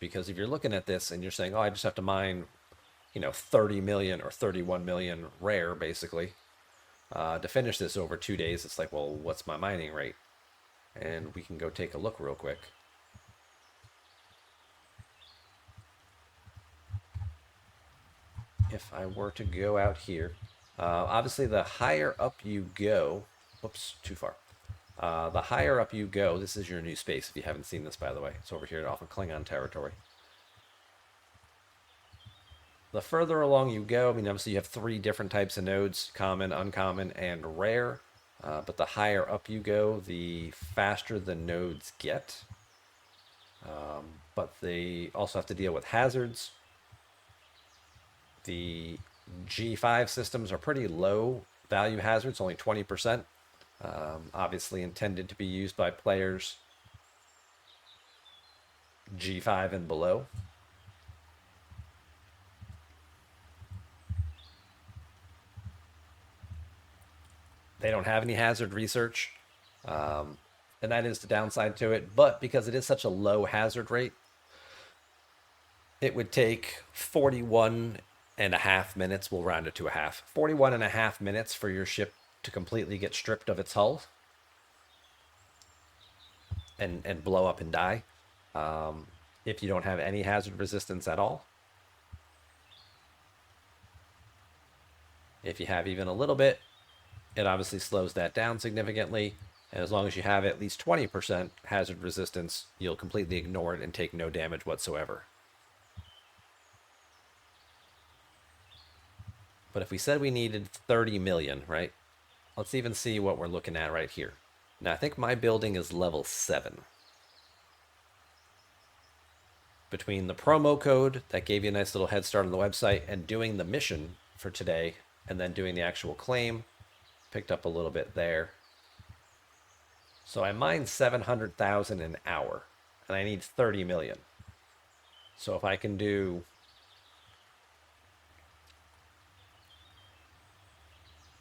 because if you're looking at this and you're saying, oh, I just have to mine, 30 million or 31 million rare, basically, to finish this over 2 days, it's like, well, what's my mining rate? And we can go take a look real quick. If I were to go out here, obviously the higher up you go, whoops, too far. The higher up you go, this is your new space. If you haven't seen this, by the way, it's over here off of Klingon territory. The further along you go, I mean, obviously you have 3 different types of nodes: common, uncommon, and rare. But the higher up you go, the faster the nodes get. But they also have to deal with hazards. The G5 systems are pretty low value hazards, only 20%. Obviously intended to be used by players G5 and below. They don't have any hazard research, and that is the downside to it. But because it is such a low hazard rate, it would take 41.5 minutes. We'll round it to a half. 41.5 minutes for your ship to completely get stripped of its hull and blow up and die, if you don't have any hazard resistance at all. If you have even a little bit, it obviously slows that down significantly. And as long as you have at least 20% hazard resistance, you'll completely ignore it and take no damage whatsoever. But if we said we needed 30 million, right? Let's even see what we're looking at right here. Now, I think my building is level 7. Between the promo code that gave you a nice little head start on the website and doing the mission for today and then doing the actual claim, picked up a little bit there. So I mine 700,000 an hour and I need 30 million. So if I can do,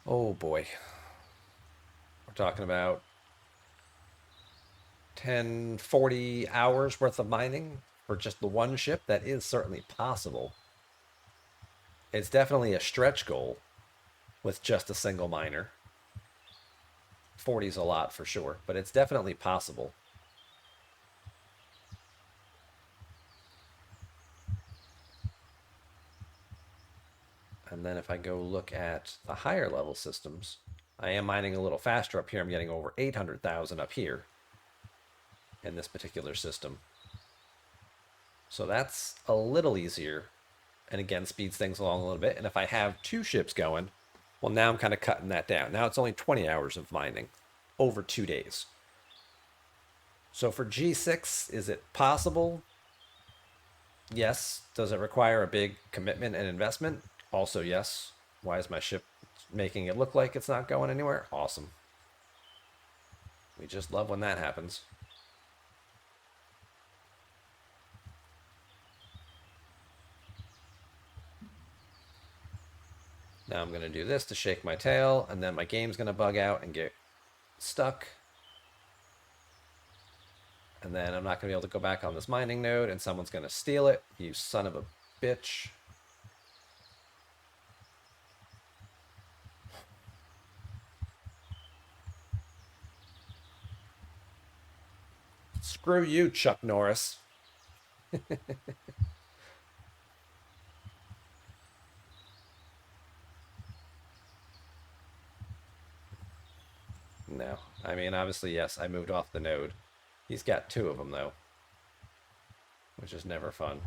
oh boy, we're talking about 10, 40 hours worth of mining for just the one ship, that is certainly possible. It's definitely a stretch goal with just a single miner. 40 is a lot for sure, but it's definitely possible. And then if I go look at the higher level systems, I am mining a little faster up here. I'm getting over 800,000 up here in this particular system. So that's a little easier, and again, speeds things along a little bit. And if I have 2 ships going, well, now I'm kind of cutting that down. Now it's only 20 hours of mining over 2 days. So for G6, is it possible? Yes. Does it require a big commitment and investment? Also, yes. Why is my ship making it look like it's not going anywhere? Awesome. We just love when that happens. Now I'm going to do this to shake my tail, and then my game's going to bug out and get stuck. And then I'm not going to be able to go back on this mining node, and someone's going to steal it. You son of a bitch. Screw you, Chuck Norris. No. I mean, obviously, yes, I moved off the node. He's got 2 of them, though, which is never fun.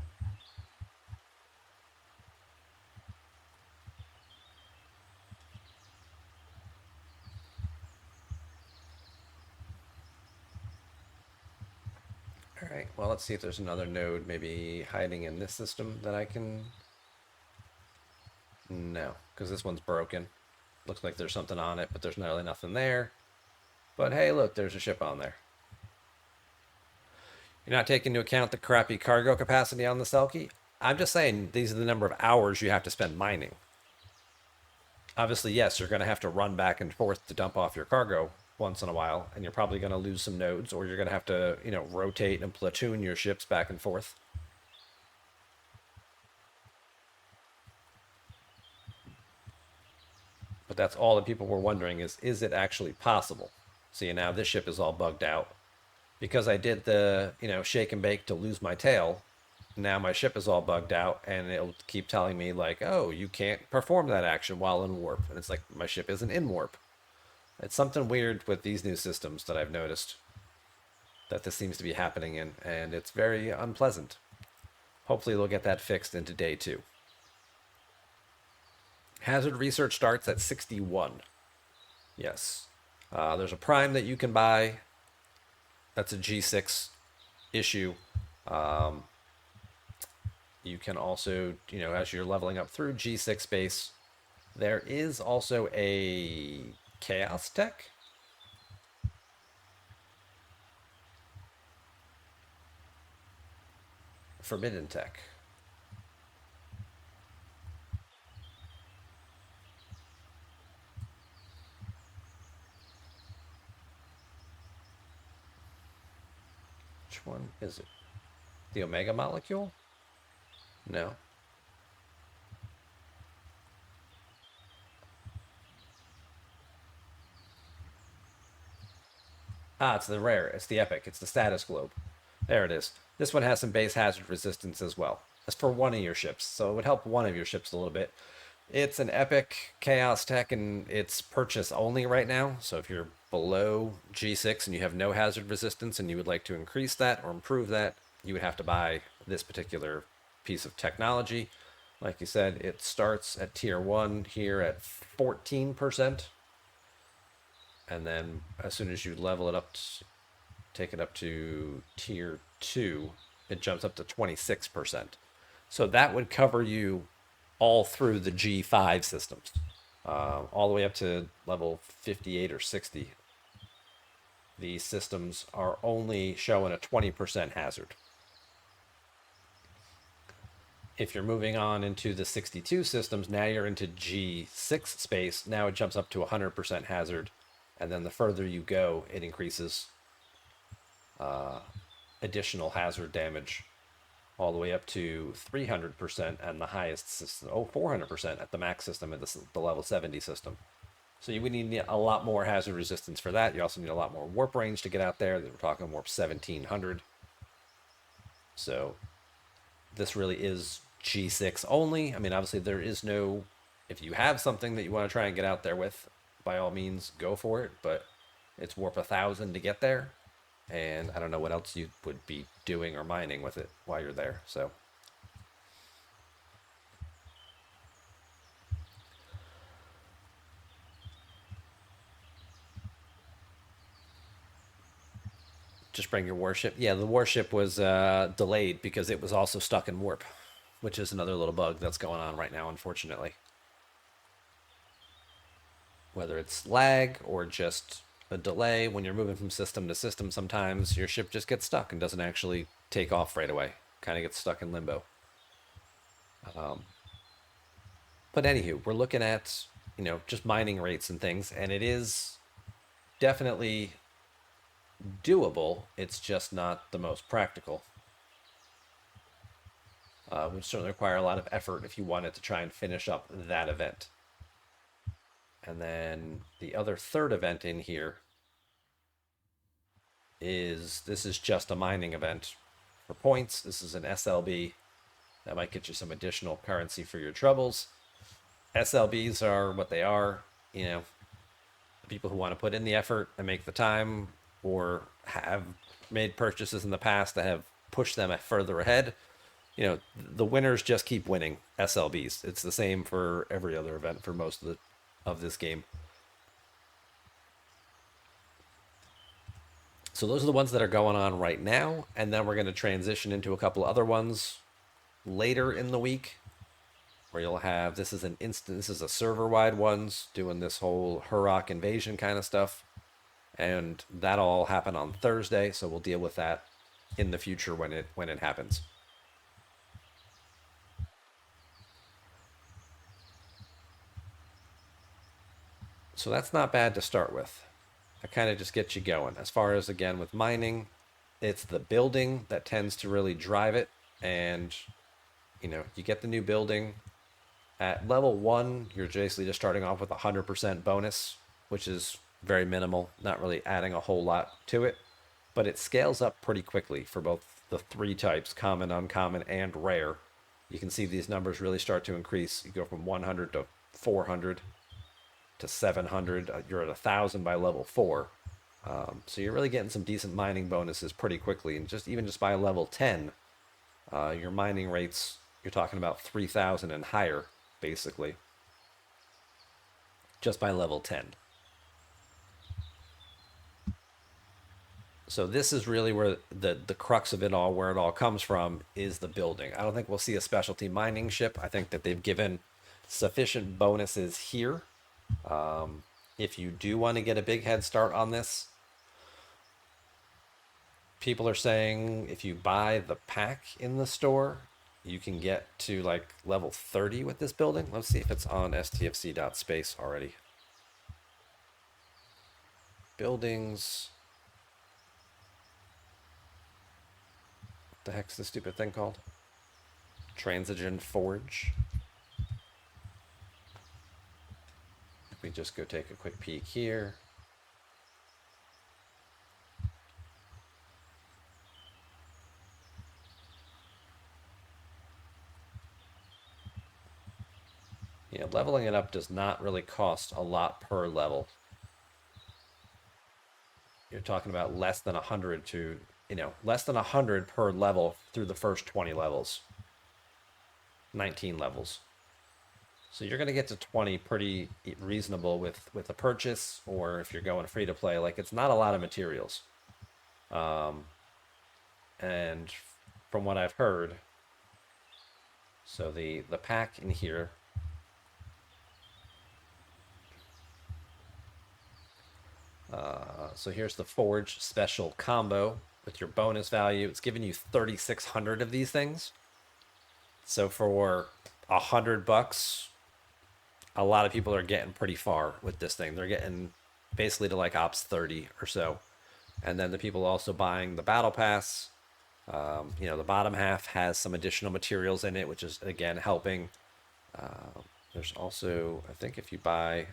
All right, well, let's see if there's another node maybe hiding in this system that I can... No, because this one's broken. Looks like there's something on it, but there's not really nothing there. But hey, look, there's a ship on there. You're not taking into account the crappy cargo capacity on the Selkie. I'm just saying these are the number of hours you have to spend mining. Obviously, yes, you're going to have to run back and forth to dump off your cargo once in a while, and you're probably going to lose some nodes, or you're going to have to, rotate and platoon your ships back and forth. But that's all that people were wondering is it actually possible? See, now this ship is all bugged out. Because I did the, shake and bake to lose my tail, now my ship is all bugged out and it'll keep telling me like, oh, you can't perform that action while in warp. And it's like my ship isn't in warp. It's something weird with these new systems that I've noticed that this seems to be happening in, and it's very unpleasant. Hopefully they'll get that fixed into day 2. Hazard research starts at 61. Yes. There's a prime that you can buy. That's a G6 issue. You can also, as you're leveling up through G6 base, there is also a Chaos Tech. Forbidden Tech. Which one is it? The Omega molecule? No. It's the rare. It's the epic. It's the status globe. There it is. This one has some base hazard resistance as well. That's for one of your ships, so it would help one of your ships a little bit. It's an epic chaos tech, and it's purchase only right now. So if you're below G6 and you have no hazard resistance and you would like to increase that or improve that, you would have to buy this particular piece of technology. Like you said, it starts at tier 1 here at 14%. And then as soon as you level it up, take it up to tier 2, it jumps up to 26%. So that would cover you all through the G5 systems, all the way up to level 58 or 60. These systems are only showing a 20% hazard. If you're moving on into the 62 systems, now you're into G6 space. Now it jumps up to 100% hazard. And then the further you go, it increases additional hazard damage all the way up to 300% and the highest system, 400% at the max system at the level 70 system. So you would need a lot more hazard resistance for that. You also need a lot more warp range to get out there. We're talking warp 1700. So this really is G6 only. I mean, obviously there is no, if you have something that you want to try and get out there with, by all means, go for it. But it's warp 1000 to get there. And I don't know what else you would be doing or mining with it while you're there. So just bring your warship. Yeah, the warship was delayed because it was also stuck in warp, which is another little bug that's going on right now, unfortunately. Whether it's lag or just a delay, when you're moving from system to system, sometimes your ship just gets stuck and doesn't actually take off right away. Kind of gets stuck in limbo. But anywho, we're looking at, just mining rates and things, and it is definitely doable. It's just not the most practical. Would certainly require a lot of effort if you wanted to try and finish up that event. And then the other third event in here is, this is just a mining event for points. This is an SLB. That might get you some additional currency for your troubles. SLBs are what they are. People who want to put in the effort and make the time, or have made purchases in the past that have pushed them further ahead. The winners just keep winning SLBs. It's the same for every other event for most of this game. So those are the ones that are going on right now, and then we're going to transition into a couple other ones later in the week, where you'll have, this is a server-wide ones, doing this whole Hurok invasion kind of stuff, and that'll all happen on Thursday, so we'll deal with that in the future when it happens. So that's not bad to start with. That kind of just gets you going. As far as, again, with mining, it's the building that tends to really drive it. And, you get the new building. At level 1, you're basically just starting off with a 100% bonus, which is very minimal, not really adding a whole lot to it. But it scales up pretty quickly for both the three types, common, uncommon, and rare. You can see these numbers really start to increase. You go from 100 to 400 to 700. You're at 1,000 by level 4. So you're really getting some decent mining bonuses pretty quickly. And just even just by level 10, your mining rates, you're talking about 3,000 and higher, basically, just by level 10. So this is really where the crux of it all, where it all comes from, is the building. I don't think we'll see a specialty mining ship. I think that they've given sufficient bonuses here. If you do want to get a big head start on this, people are saying if you buy the pack in the store, you can get to like level 30 with this building. Let's see if it's on stfc.space already. Buildings. What the heck's this stupid thing called? Transogen Forge. If we just go take a quick peek here. Yeah, leveling it up does not really cost a lot per level. You're talking about less than 100 to, less than 100 per level through the first 20 levels. 19 levels. So you're going to get to 20 pretty reasonable with a purchase, or if you're going free to play. Like, it's not a lot of materials. And from what I've heard, so the pack in here, so here's the Forge special combo with your bonus value. It's giving you 3,600 of these things. So for $100, a lot of people are getting pretty far with this thing. They're getting basically to like Ops 30 or so. And then the people also buying the Battle Pass, the bottom half has some additional materials in it, which is, again, helping. There's also, I think if you buy...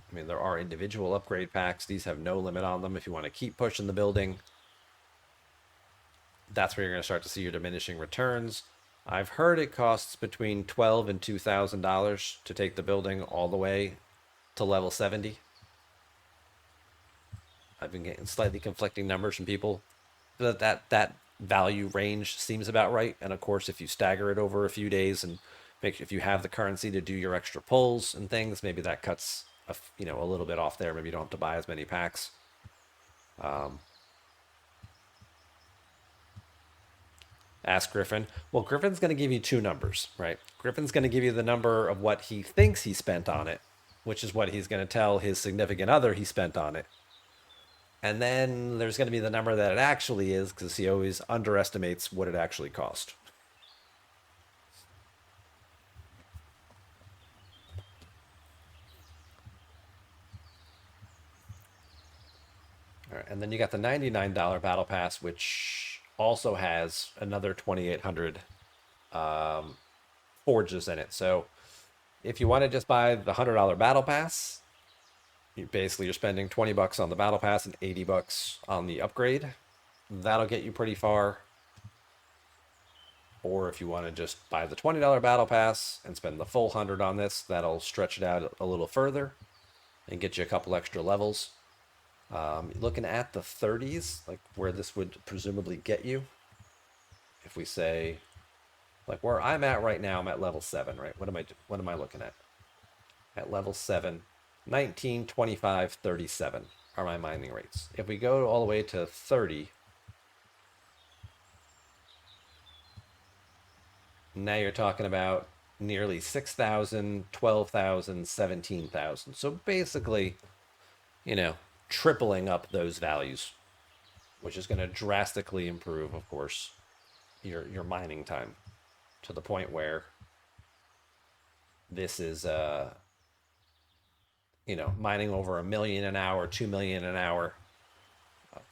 I mean, there are individual upgrade packs. These have no limit on them. If you want to keep pushing the building, that's where you're going to start to see your diminishing returns. I've heard it costs between $12 and $2,000 to take the building all the way to level 70. I've been getting slightly conflicting numbers from people. That value range seems about right. And of course, if you stagger it over a few days and if you have the currency to do your extra pulls and things, maybe that cuts a little bit off there. Maybe you don't have to buy as many packs. Ask Griffin. Well, Griffin's going to give you two numbers, right? Griffin's going to give you the number of what he thinks he spent on it, which is what he's going to tell his significant other he spent on it. And then there's going to be the number that it actually is, because he always underestimates what it actually cost. All right, and then you got the $99 Battle Pass, which also has another 2,800 forges in it. So if you want to just buy the $100 Battle Pass, you're spending $20 on the Battle Pass and $80 on the upgrade. That'll get you pretty far. Or if you want to just buy the $20 Battle Pass and spend the full 100 on this, that'll stretch it out a little further and get you a couple extra levels. Looking at the 30s, like where this would presumably get you. If we say, like where I'm at right now, I'm at level 7, right? What am I looking at? At level 7, 19, 25, 37 are my mining rates. If we go all the way to 30, now you're talking about nearly 6,000, 12,000, 17,000. So basically, tripling up those values, which is going to drastically improve, of course, your mining time to the point where this is mining over 1 million an hour, 2 million an hour,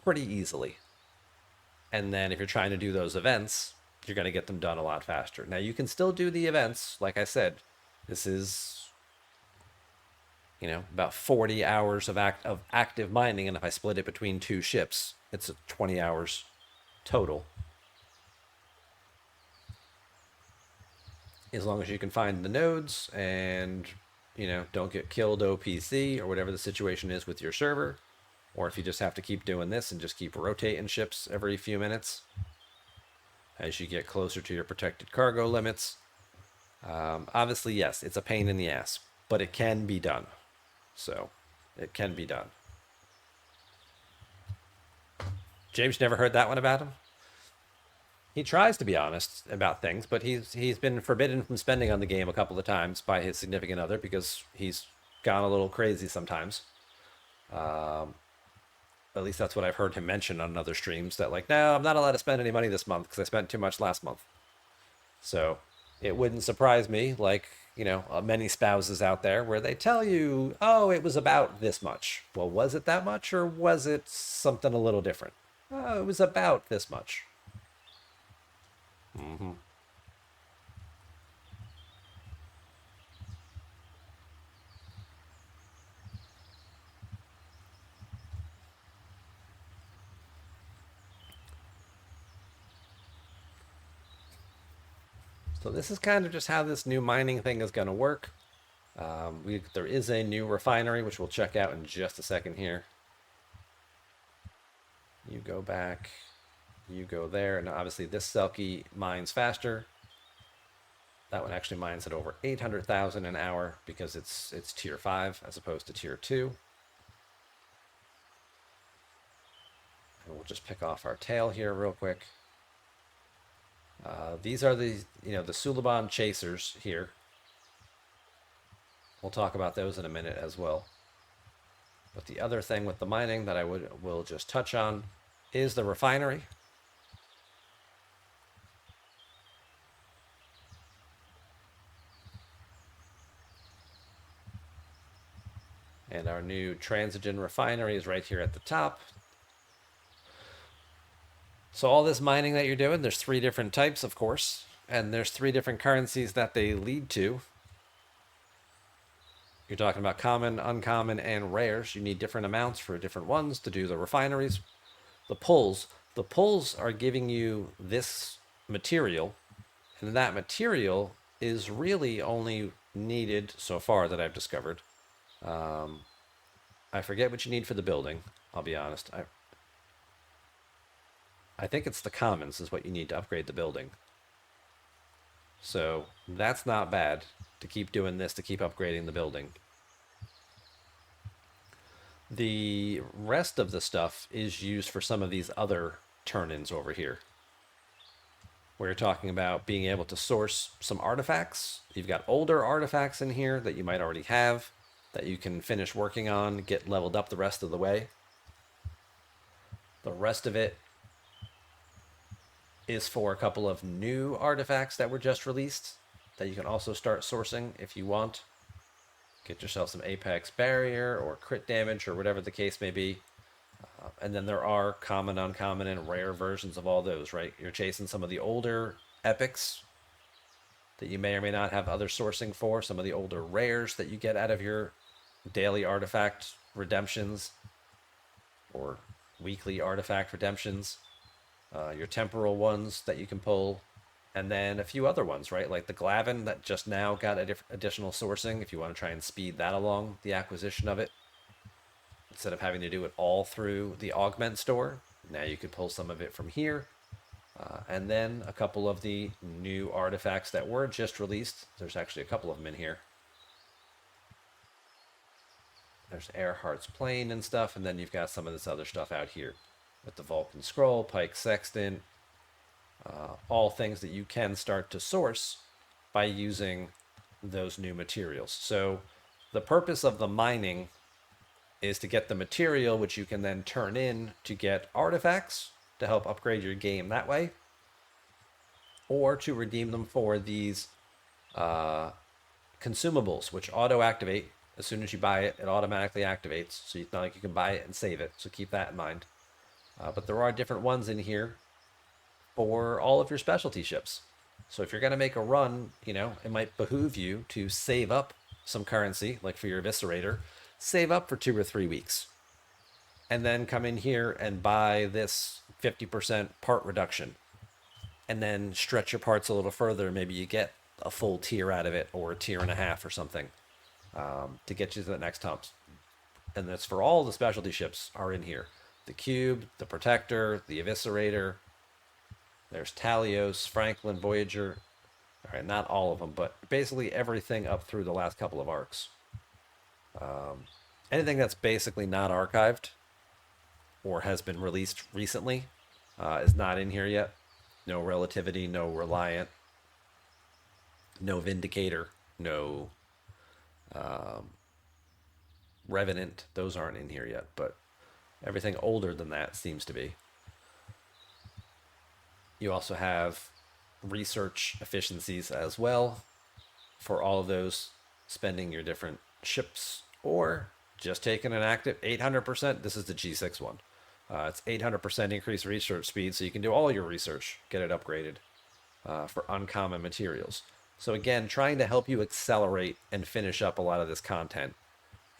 pretty easily. And then if you're trying to do those events, you're going to get them done a lot faster. Now, you can still do the events. Like I said, this is, about 40 hours of active mining. And if I split it between 2 ships, it's 20 hours total. As long as you can find the nodes and, don't get killed OPC or whatever the situation is with your server. Or if you just have to keep doing this and just keep rotating ships every few minutes as you get closer to your protected cargo limits. Obviously, yes, it's a pain in the ass, but it can be done. So, it can be done. James, never heard that one about him? He tries to be honest about things, but he's been forbidden from spending on the game a couple of times by his significant other because he's gone a little crazy sometimes. At least that's what I've heard him mention on other streams, that like, no, I'm not allowed to spend any money this month because I spent too much last month. So it wouldn't surprise me, like, many spouses out there where they tell you, oh, it was about this much. Well, was it that much or was it something a little different? Oh, it was about this much. Mm-hmm. So this is kind of just how this new mining thing is going to work. There is a new refinery, which we'll check out in just a second here. You go back, you go there, and obviously this Selkie mines faster. That one actually mines at over 800,000 an hour because it's tier 5 as opposed to tier 2. And we'll just pick off our tail here real quick. These are the Suliban chasers here. We'll talk about those in a minute as well. But the other thing with the mining that I will just touch on is the refinery. And our new Transogen refinery is right here at the top. So all this mining that you're doing, there's 3 different types, of course, and there's 3 different currencies that they lead to. You're talking about common, uncommon, and rares. You need different amounts for different ones to do the refineries. The pulls are giving you this material, and that material is really only needed so far that I've discovered. I forget what you need for the building. I'll be honest. I think it's the commons is what you need to upgrade the building. So that's not bad to keep doing this, to keep upgrading the building. The rest of the stuff is used for some of these other turn-ins over here. We're talking about being able to source some artifacts. You've got older artifacts in here that you might already have that you can finish working on, get leveled up the rest of the way. The rest of it is for a couple of new artifacts that were just released that you can also start sourcing if you want. Get yourself some Apex Barrier or crit damage or whatever the case may be. And then there are common, uncommon, and rare versions of all those, right? You're chasing some of the older epics that you may or may not have other sourcing for, some of the older rares that you get out of your daily artifact redemptions or weekly artifact redemptions. Your temporal ones that you can pull, and then a few other ones, right? Like the Glavin that just now got additional sourcing if you want to try and speed that along, the acquisition of it. Instead of having to do it all through the Augment store, now you could pull some of it from here. And then a couple of the new artifacts that were just released. There's actually a couple of them in here. There's Earhart's Plane and stuff, and then you've got some of this other stuff out here with the Vulcan Scroll, Pike Sextant, all things that you can start to source by using those new materials. So the purpose of the mining is to get the material, which you can then turn in to get artifacts to help upgrade your game that way, or to redeem them for these consumables, which auto-activate. As soon as you buy it, it automatically activates, so it's not like you can buy it and save it, so keep that in mind. But there are different ones in here for all of your specialty ships. So if you're going to make a run, it might behoove you to save up some currency, like for your eviscerator, save up for 2 or 3 weeks, and then come in here and buy this 50% part reduction, and then stretch your parts a little further. Maybe you get a full tier out of it, or a tier and a half or something, to get you to the next humps. And that's for all the specialty ships are in here. The Cube, the Protector, the Eviscerator. There's Talios, Franklin, Voyager. All right, not all of them, but basically everything up through the last couple of arcs. Anything that's basically not archived or has been released recently is not in here yet. No Relativity, no Reliant, no Vindicator, no Revenant. Those aren't in here yet, but everything older than that seems to be. You also have research efficiencies as well for all of those, spending your different ships or just taking an active 800%. This is the G6 one. It's 800% increased research speed, so you can do all your research, get it upgraded for uncommon materials. So again, trying to help you accelerate and finish up a lot of this content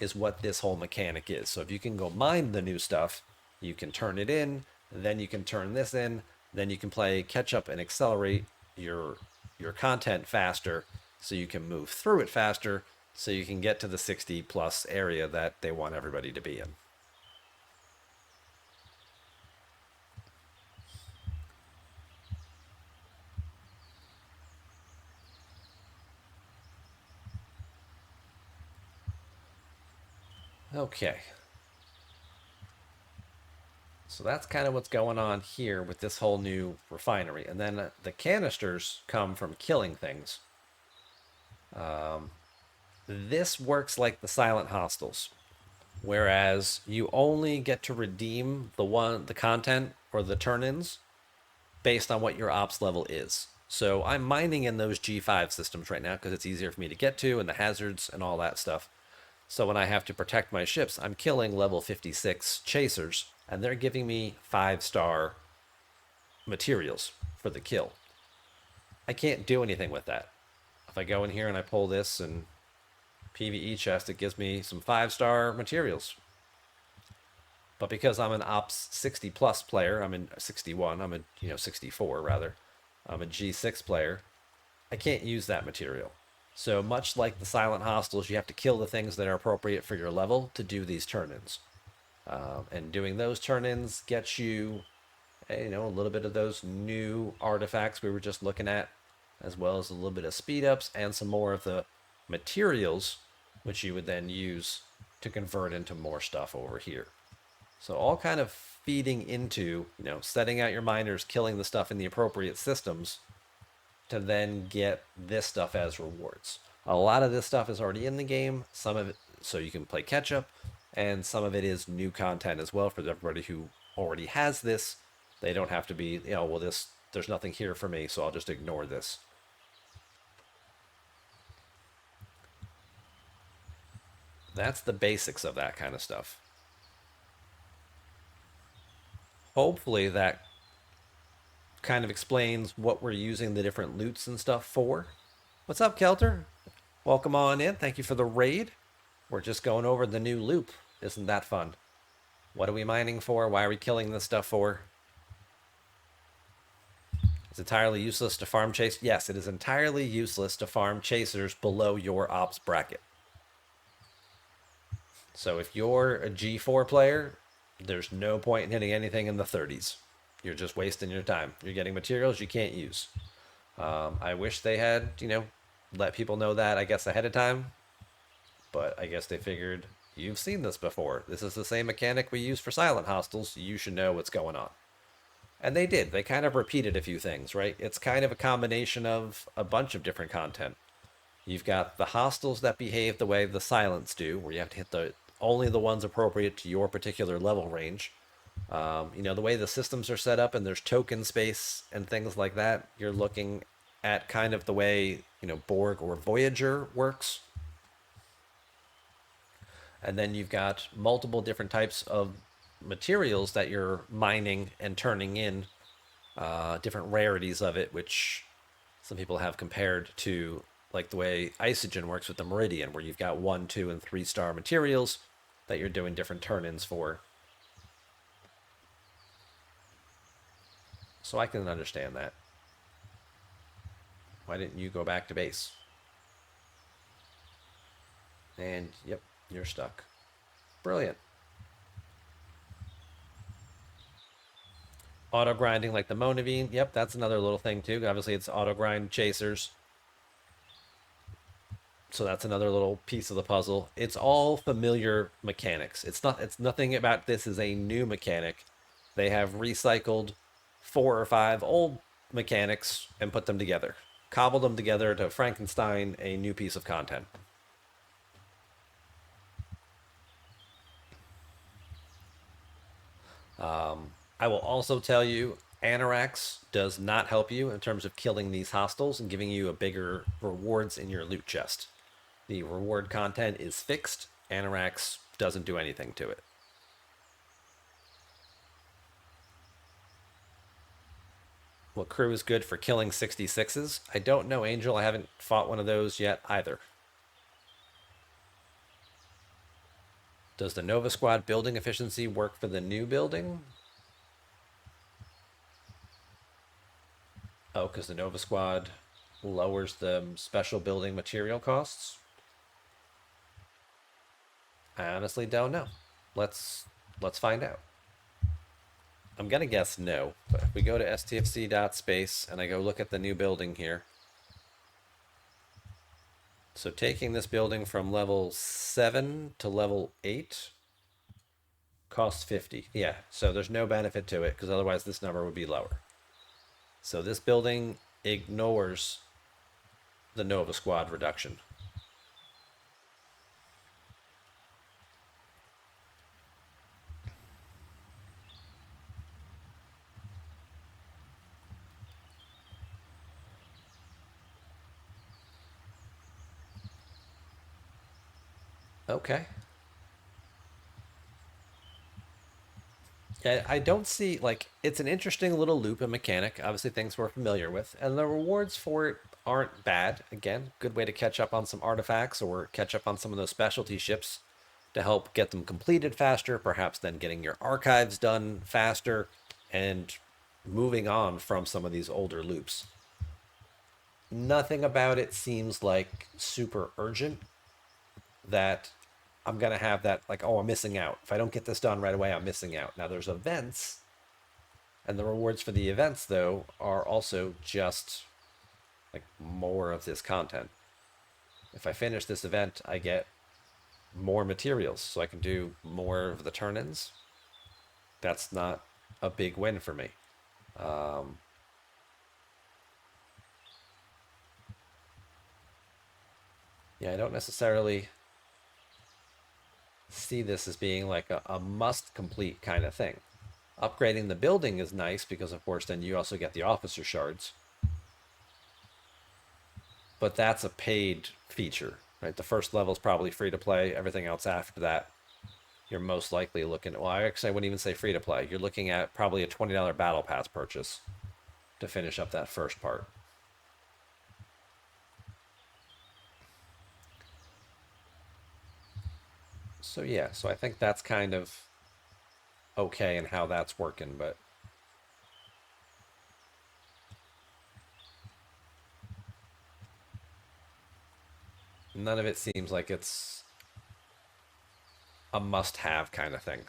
is what this whole mechanic is. So if you can go mine the new stuff, you can turn it in, then you can turn this in, then you can play catch up and accelerate your content faster, so you can move through it faster, so you can get to the 60 plus area that they want everybody to be in. Okay. So that's kind of what's going on here with this whole new refinery. And then the canisters come from killing things. This works like the silent hostiles, whereas you only get to redeem the content or the turn-ins based on what your ops level is. So I'm mining in those G5 systems right now because it's easier for me to get to, and the hazards and all that stuff. So when I have to protect my ships, I'm killing level 56 chasers, and they're giving me 5-star materials for the kill. I can't do anything with that. If I go in here and I pull this and PvE chest, it gives me some 5-star materials. But because I'm an Ops 60 plus player, I'm in 61, I'm a 64 rather, I'm a G6 player, I can't use that material. So much like the silent hostiles, you have to kill the things that are appropriate for your level to do these turn-ins. And doing those turn-ins gets you, a little bit of those new artifacts we were just looking at, as well as a little bit of speed ups and some more of the materials, which you would then use to convert into more stuff over here. So all kind of feeding into, setting out your miners, killing the stuff in the appropriate systems to then get this stuff as rewards. A lot of this stuff is already in the game, some of it so you can play catch up, and some of it is new content as well for everybody who already has this. They don't have to be, there's nothing here for me, so I'll just ignore this. That's the basics of that kind of stuff. Hopefully that kind of explains what we're using the different loots and stuff for. What's up, Kelter? Welcome on in. Thank you for the raid. We're just going over the new loop. Isn't that fun? What are we mining for? Why are we killing this stuff for? It's entirely useless to farm chase. Yes, it is entirely useless to farm chasers below your ops bracket. So if you're a G4 player, there's no point in hitting anything in the 30s. You're just wasting your time. You're getting materials you can't use. I wish they had, let people know that, I guess, ahead of time. But I guess they figured, you've seen this before. This is the same mechanic we use for silent hostiles. You should know what's going on. And they did. They kind of repeated a few things, right? It's kind of a combination of a bunch of different content. You've got the hostiles that behave the way the silents do, where you have to hit only the ones appropriate to your particular level range. The way the systems are set up and there's token space and things like that, you're looking at kind of the way, Borg or Voyager works. And then you've got multiple different types of materials that you're mining and turning in different rarities of it, which some people have compared to like the way Isogen works with the Meridian, where you've got 1, 2, and 3 star materials that you're doing different turn-ins for. So I can understand that. Why didn't you go back to base? And yep, you're stuck. Brilliant. Auto grinding like the Monavine. Yep, that's another little thing too. Obviously, it's auto grind chasers. So that's another little piece of the puzzle. It's all familiar mechanics. It's nothing about this is a new mechanic. They have recycled 4 or 5 old mechanics and put them together. Cobbled them together to Frankenstein a new piece of content. I will also tell you, Anorax does not help you in terms of killing these hostiles and giving you a bigger rewards in your loot chest. The reward content is fixed. Anorax doesn't do anything to it. Well, crew is good for killing 66s. I don't know, Angel. I haven't fought one of those yet either. Does the Nova Squad building efficiency work for the new building? Oh, because the Nova Squad lowers the special building material costs? I honestly don't know. Let's find out. I'm gonna guess no, but if we go to stfc.space and I go look at the new building here. So taking this building from level 7 to level 8 costs 50. Yeah, so there's no benefit to it because otherwise this number would be lower. So this building ignores the Nova Squad reduction. Okay. Yeah, I don't see like it's an interesting little loop and mechanic. Obviously, things we're familiar with, and the rewards for it aren't bad. Again, good way to catch up on some artifacts or catch up on some of those specialty ships to help get them completed faster. Perhaps then getting your archives done faster and moving on from some of these older loops. Nothing about it seems like super urgent that I'm gonna have that like, oh, I'm missing out. If I don't get this done right away, I'm missing out. Now there's events, and the rewards for the events though are also just like more of this content. If I finish this event, I get more materials, so I can do more of the turn-ins. That's not a big win for me. Um, yeah, I don't necessarily see this as being like a must complete kind of thing. Upgrading the building is nice because, of course, then you also get the officer shards. But that's a paid feature, right? The first level is probably free to play. Everything else after that, you're most likely looking at, well, actually, I wouldn't even say free to play. You're looking at probably a $20 battle pass purchase to finish up that first part. So, yeah, so I think that's kind of okay and how that's working, but none of it seems like it's a must have kind of thing.